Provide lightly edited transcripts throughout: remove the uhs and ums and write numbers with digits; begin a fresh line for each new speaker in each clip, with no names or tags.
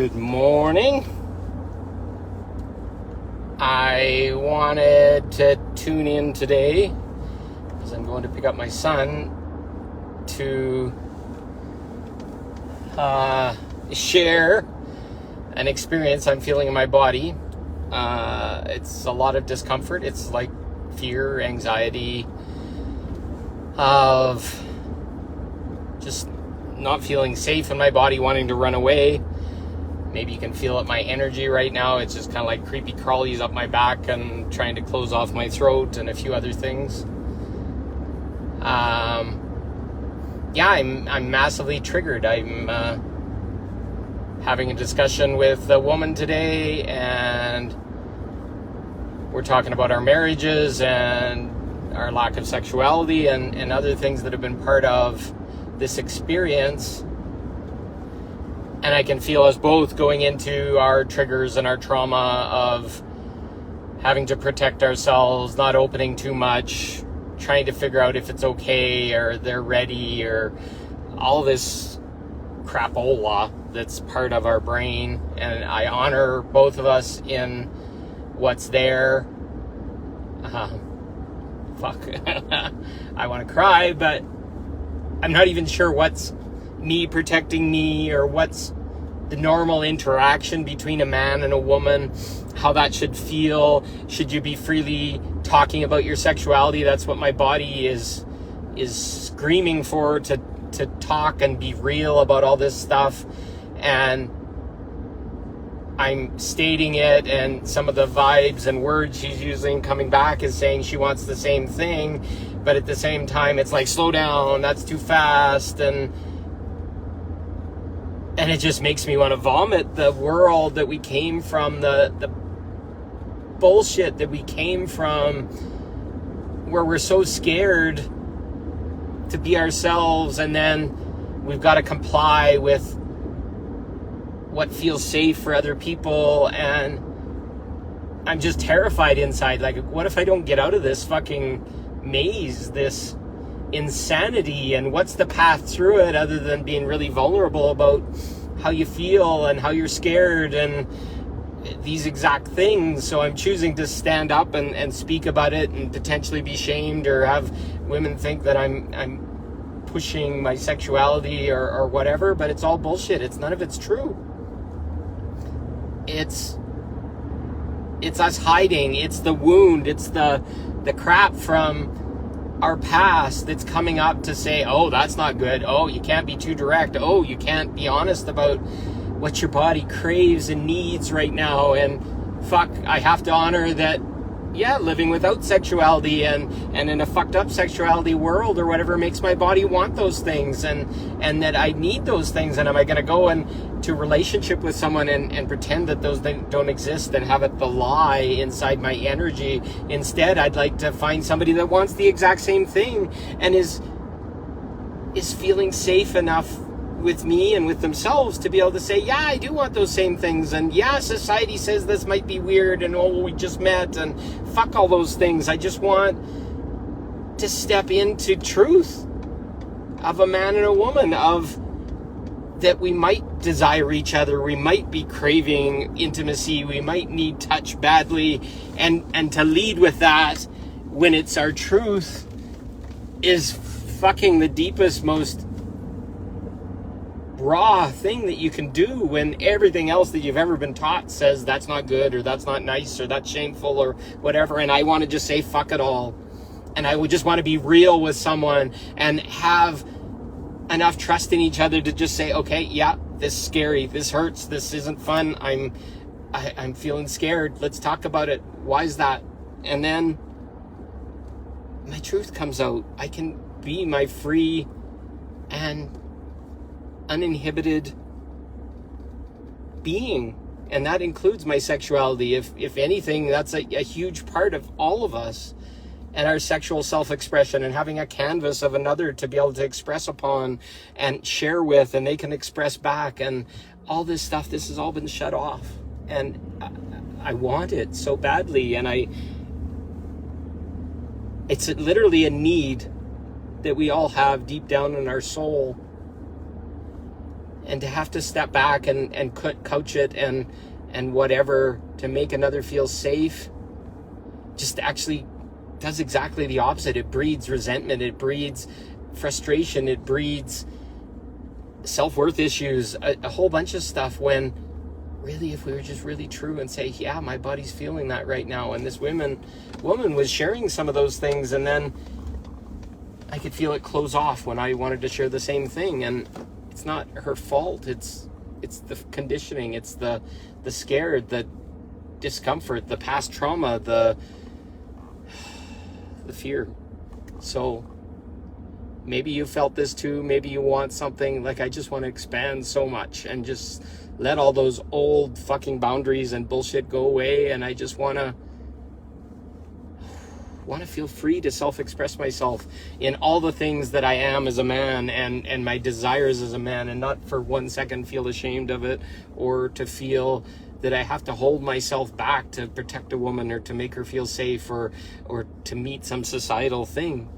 Good morning. I wanted to tune in today because I'm going to pick up my son to share an experience I'm feeling in my body. It's a lot of discomfort. It's like fear, anxiety of just not feeling safe in my body, wanting to run away. Maybe you can feel it, my energy right now. It's just kind of like creepy crawlies up my back and trying to close off my throat and a few other things. I'm massively triggered. I'm having a discussion with a woman today, and we're talking about our marriages and our lack of sexuality and other things that have been part of this experience. And I can feel us both going into our triggers and our trauma of having to protect ourselves, not opening too much, trying to figure out if it's okay or they're ready, or all this crapola that's part of our brain. And I honor both of us in what's there. I want to cry, but I'm not even sure what's me protecting me or what's the normal interaction between a man and a woman, how that should feel. Should you be freely talking about your sexuality? That's what my body is screaming for, to talk and be real about all this stuff. And I'm stating it, and some of the vibes and words she's using coming back is saying she wants the same thing, but at the same time it's like, slow down, that's too fast. And it just makes me want to vomit the world that we came from, the bullshit that we came from, where we're so scared to be ourselves, and then we've got to comply with what feels safe for other people. And I'm just terrified inside. Like, what if I don't get out of this fucking maze, this insanity, and what's the path through it other than being really vulnerable about how you feel and how you're scared and these exact things. So I'm choosing to stand up and speak about it, and potentially be shamed or have women think that I'm pushing my sexuality or whatever, but it's all bullshit. It's none of it's true. It's us hiding. It's the wound. It's the crap from our past that's coming up to say, oh, that's not good. Oh, you can't be too direct. Oh, you can't be honest about what your body craves and needs right now. And fuck, I have to honor that, yeah, living without sexuality and in a fucked up sexuality world or whatever makes my body want those things, and that I need those things. And am I going to go into a relationship with someone and pretend that those things don't exist and have it the lie inside my energy? Instead, I'd like to find somebody that wants the exact same thing and is feeling safe enough with me and with themselves to be able to say, yeah, I do want those same things, and yeah, society says this might be weird, and oh, we just met, and fuck all those things. I just want to step into truth of a man and a woman, of that we might desire each other, we might be craving intimacy, we might need touch badly, and to lead with that when it's our truth is fucking the deepest, most raw thing that you can do, when everything else that you've ever been taught says that's not good, or that's not nice, or that's shameful, or whatever. And I want to just say fuck it all, and I would just want to be real with someone and have enough trust in each other to just say, okay, yeah, this is scary, this hurts, this isn't fun, I'm feeling scared, let's talk about it. Why is that? And then my truth comes out. I can be my free and uninhibited being, and that includes my sexuality. If anything, that's a huge part of all of us, and our sexual self-expression, and having a canvas of another to be able to express upon and share with, and they can express back, and all this stuff. This has all been shut off, and I want it so badly, and it's literally a need that we all have deep down in our soul. and to have to step back and couch it and whatever to make another feel safe just actually does exactly the opposite. It breeds resentment, it breeds frustration, it breeds self-worth issues, a whole bunch of stuff, when really, if we were just really true and say, yeah, my body's feeling that right now. And this woman was sharing some of those things, and then I could feel it close off when I wanted to share the same thing. And it's not her fault. It's the conditioning. It's the scared, the discomfort, the past trauma, the fear. So maybe you felt this too. Maybe you want something like, I just want to expand so much and just let all those old fucking boundaries and bullshit go away. And I just want to feel free to self-express myself in all the things that I am as a man and my desires as a man, and not for 1 second feel ashamed of it, or to feel that I have to hold myself back to protect a woman or to make her feel safe or to meet some societal thing.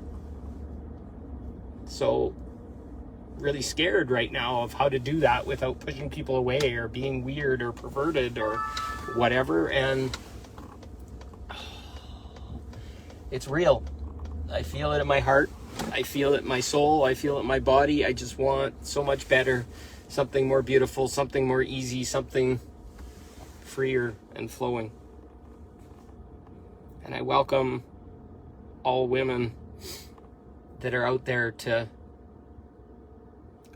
So really scared right now of how to do that without pushing people away or being weird or perverted or whatever. And it's real. I feel it in my heart. I feel it in my soul. I feel it in my body. I just want so much better, something more beautiful, something more easy, something freer and flowing. And I welcome all women that are out there to,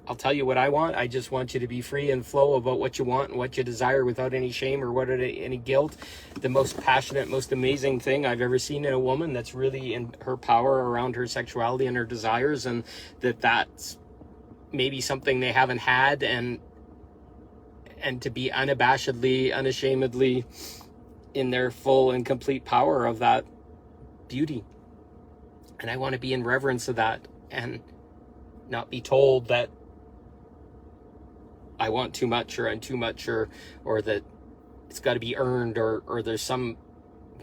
I'll tell you what I want. I just want you to be free and flow about what you want and what you desire without any shame or any guilt. The most passionate, most amazing thing I've ever seen in a woman that's really in her power around her sexuality and her desires, and that's maybe something they haven't had, and to be unabashedly, unashamedly in their full and complete power of that beauty. And I want to be in reverence of that and not be told that I want too much or I'm too much or that it's got to be earned or there's some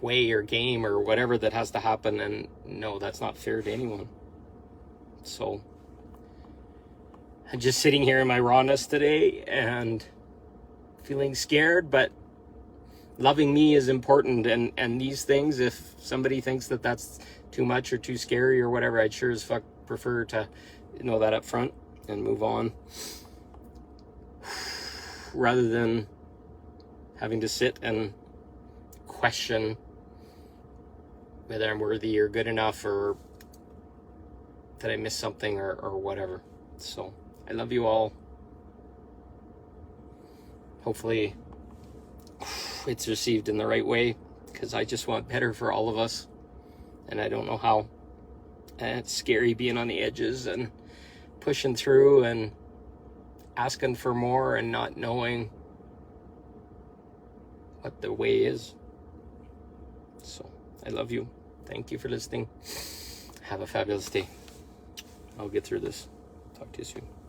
way or game or whatever that has to happen. And no, that's not fair to anyone. So I'm just sitting here in my rawness today and feeling scared, but loving me is important. And these things, if somebody thinks that that's too much or too scary or whatever, I'd sure as fuck prefer to know that up front and move on, rather than having to sit and question whether I'm worthy or good enough or that I missed something or whatever. So I love you all. Hopefully it's received in the right way, because I just want better for all of us, and I don't know how. And it's scary being on the edges and pushing through and asking for more and not knowing what the way is. So I love you. Thank you for listening. Have a fabulous day. I'll get through this. Talk to you soon.